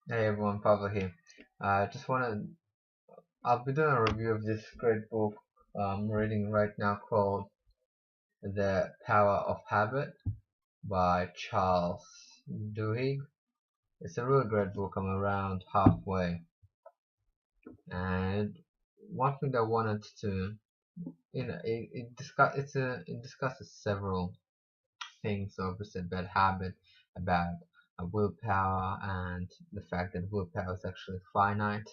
Hey everyone, Pablo here. Just wanna, I'll be doing a review of this great book I'm reading right now called The Power of Habit by Charles Duhigg. It's a really great book. I'm around halfway, and one thing that I wanted to, it discusses several things, obviously about habit, about willpower, and the fact that willpower is actually finite.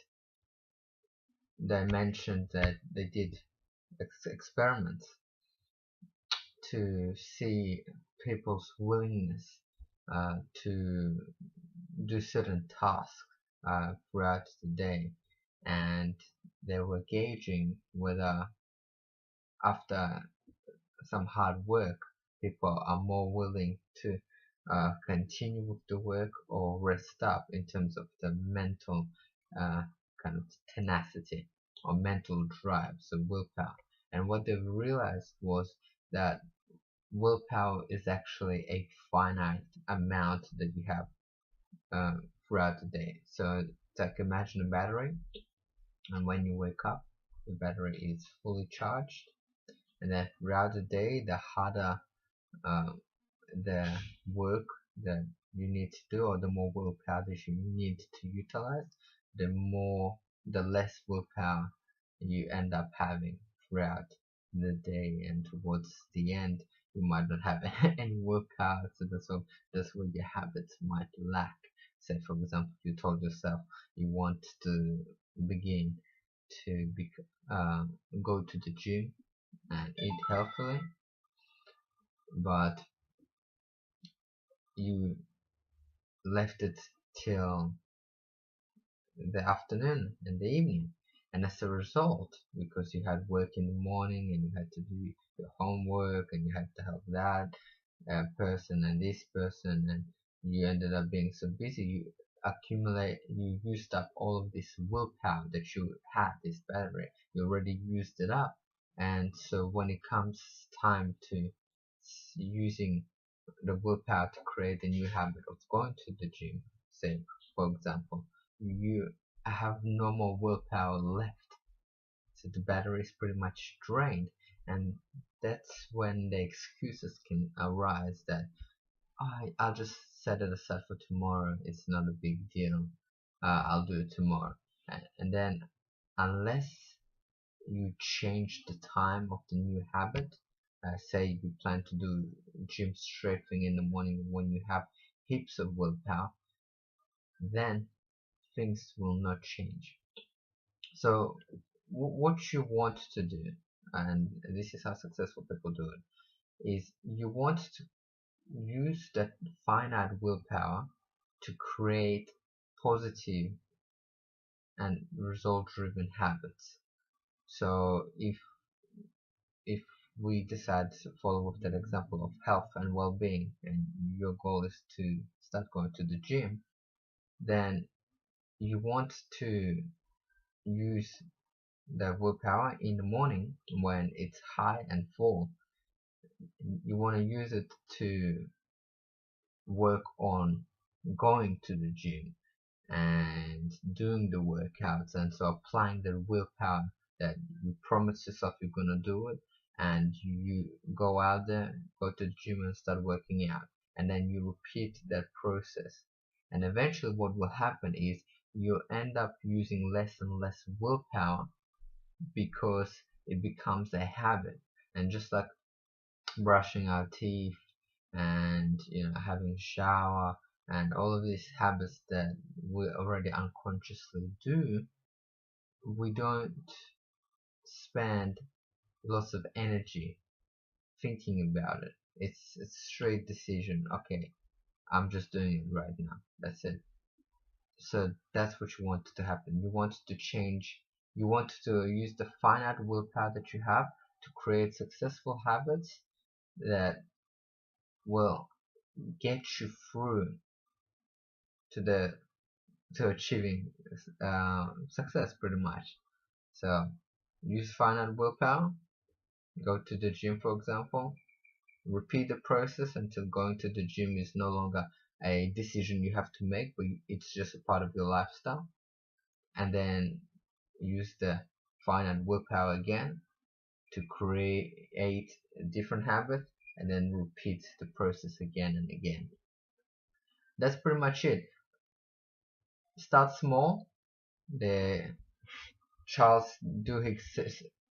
They mentioned that they did experiments to see people's willingness to do certain tasks throughout the day, and they were gauging whether after some hard work people are more willing to continue with the work or rest up in terms of the mental uh, kind of tenacity or mental drive, so willpower. And what they realized was that willpower is actually a finite amount that you have throughout the day. So it's like, imagine a battery, and when you wake up, the battery is fully charged, and then throughout the day, the harder uh, the work that you need to do, or the more willpower that you need to utilize, the less willpower you end up having throughout the day, and towards the end you might not have any willpower. So that's where your habits might lack. Say for example, you told yourself you want to begin to uh, go to the gym and eat healthily, but you left it till the afternoon and the evening. And as a result, because you had work in the morning and you had to do your homework and you had to help that person and this person, and you ended up being so busy, you used up all of this willpower that you had, this battery, you already used it up. And so when it comes time to using the willpower to create a new habit of going to the gym, say for example, you have no more willpower left, so the battery is pretty much drained. And that's when the excuses can arise that I'll just set it aside for tomorrow, it's not a big deal, I'll do it tomorrow. And then unless you change the time of the new habit, say you plan to do gym straight thing in the morning when you have heaps of willpower, then things will not change. So what you want to do, and this is how successful people do it, is you want to use that finite willpower to create positive and result driven habits. So if we decide to follow with that example of health and well-being, and your goal is to start going to the gym, then you want to use the willpower in the morning when it's high and full. You want to use it to work on going to the gym and doing the workouts, and so applying the willpower that you promise yourself you're gonna do it, and you go out there, go to the gym and start working out, and then you repeat that process. And eventually what will happen is you end up using less and less willpower because it becomes a habit. And just like brushing our teeth and having a shower and all of these habits that we already unconsciously do, we don't spend lots of energy thinking about it. It's a straight decision. Okay, I'm just doing it right now, that's it. So that's what you want to happen. You want to change, you want to use the finite willpower that you have to create successful habits that will get you through to the to achieving success, pretty much. So use finite willpower, go to the gym for example, repeat the process until going to the gym is no longer a decision you have to make, but it's just a part of your lifestyle. And then use the finite willpower again to create a different habit, and then repeat the process again and again. That's pretty much it. Start small. The Charles Duhigg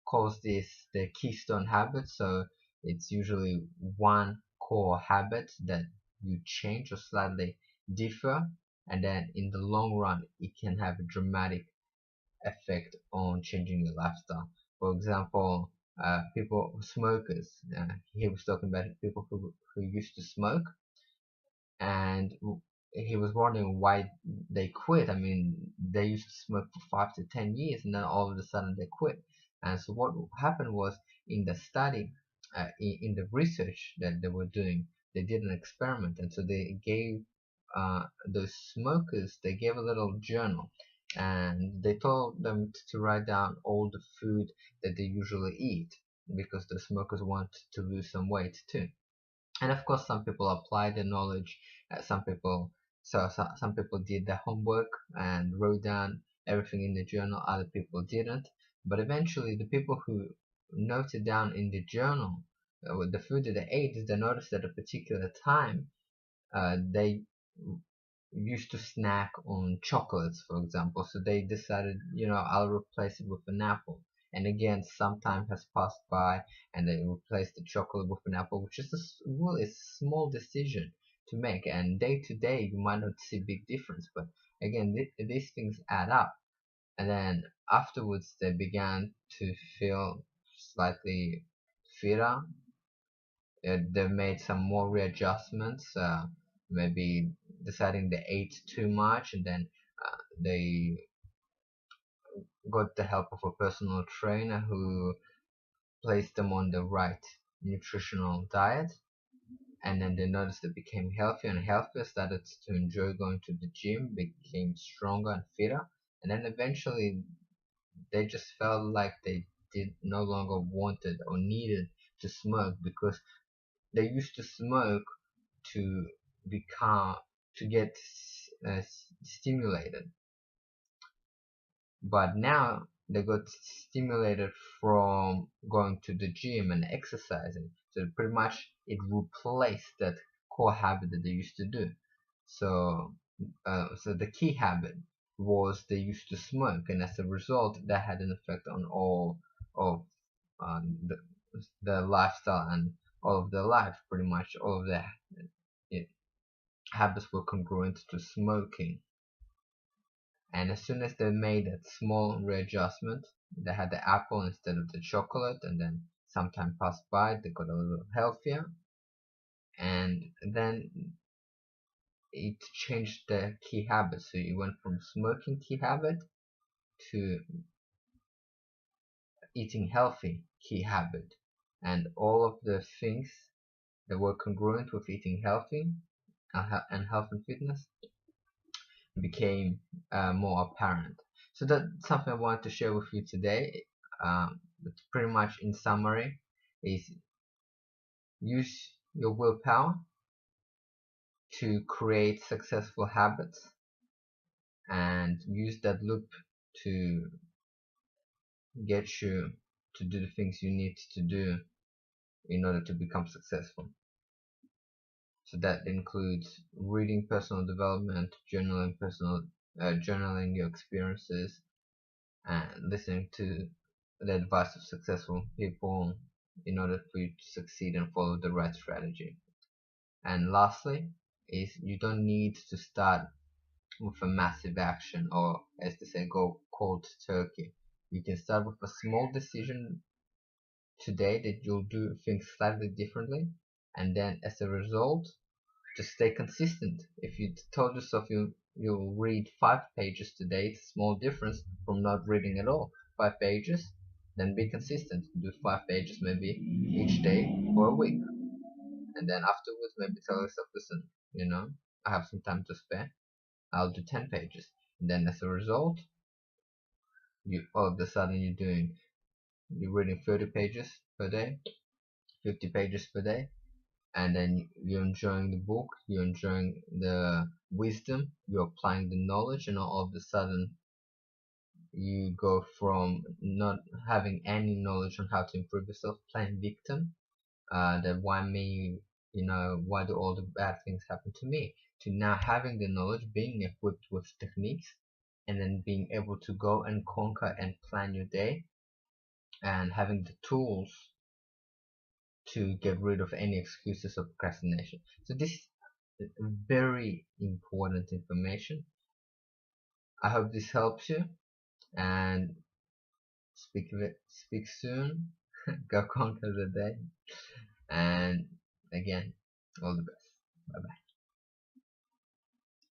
calls this the keystone habit. So it's usually one core habit that you change or slightly differ, and then in the long run it can have a dramatic effect on changing your lifestyle. For example, people smokers. He was talking about people who used to smoke, and he was wondering why they quit. I mean, they used to smoke for 5 to 10 years, and then all of a sudden they quit. And so what happened was, in the study, in the research that they were doing, they did an experiment, and so they gave those smokers, they gave a little journal, and they told them to write down all the food that they usually eat, because the smokers want to lose some weight too. And of course, some people applied the knowledge. Some people, some people did the homework and wrote down everything in the journal. Other people didn't. But eventually, the people who noted down in the journal with the food that they ate, they noticed at a particular time they used to snack on chocolates, for example. So they decided, I'll replace it with an apple. And again, some time has passed by, and they replaced the chocolate with an apple, which is really a small decision to make. And day to day, you might not see big difference, but again, these things add up. And then afterwards, they began to feel slightly fitter. They made some more readjustments, maybe deciding they ate too much, and then they got the help of a personal trainer who placed them on the right nutritional diet. And then they noticed they became healthier and healthier, started to enjoy going to the gym, became stronger and fitter. And then eventually they just felt like they did no longer wanted or needed to smoke, because they used to smoke to become to get uh, stimulated, but now they got stimulated from going to the gym and exercising. So pretty much it replaced that core habit that they used to do. So so the key habit was they used to smoke, and as a result that had an effect on all of the lifestyle and all of their life. Pretty much all of their habits were congruent to smoking. And as soon as they made that small readjustment, they had the apple instead of the chocolate, and then some time passed by, they got a little healthier, and then it changed the key habit. So you went from smoking key habit to eating healthy key habit, and all of the things that were congruent with eating healthy and health and fitness became more apparent. So that's something I wanted to share with you today. But pretty much in summary is use your willpower to create successful habits, and use that loop to get you to do the things you need to do in order to become successful. So that includes reading personal development, journaling your experiences, and listening to the advice of successful people in order for you to succeed and follow the right strategy. And lastly, is you don't need to start with a massive action, or as they say, go cold turkey. You can start with a small decision today that you'll do things slightly differently, and then as a result, just stay consistent. If you told yourself you'll read 5 pages today, it's a small difference from not reading at all. 5 pages, then be consistent. Do 5 pages maybe each day for a week, and then afterwards maybe tell yourself, listen, I have some time to spare. I'll do 10 pages, and then as a result, you all of a sudden you're reading 30 pages per day, 50 pages per day, and then you're enjoying the book, you're enjoying the wisdom, you're applying the knowledge, and all of a sudden you go from not having any knowledge on how to improve yourself, playing victim, that why me, why do all the bad things happen to me, to now having the knowledge, being equipped with techniques, and then being able to go and conquer and plan your day, and having the tools to get rid of any excuses of procrastination. So this is very important information. I hope this helps you, and speak soon. Go conquer the day, and again, all the best. Bye bye.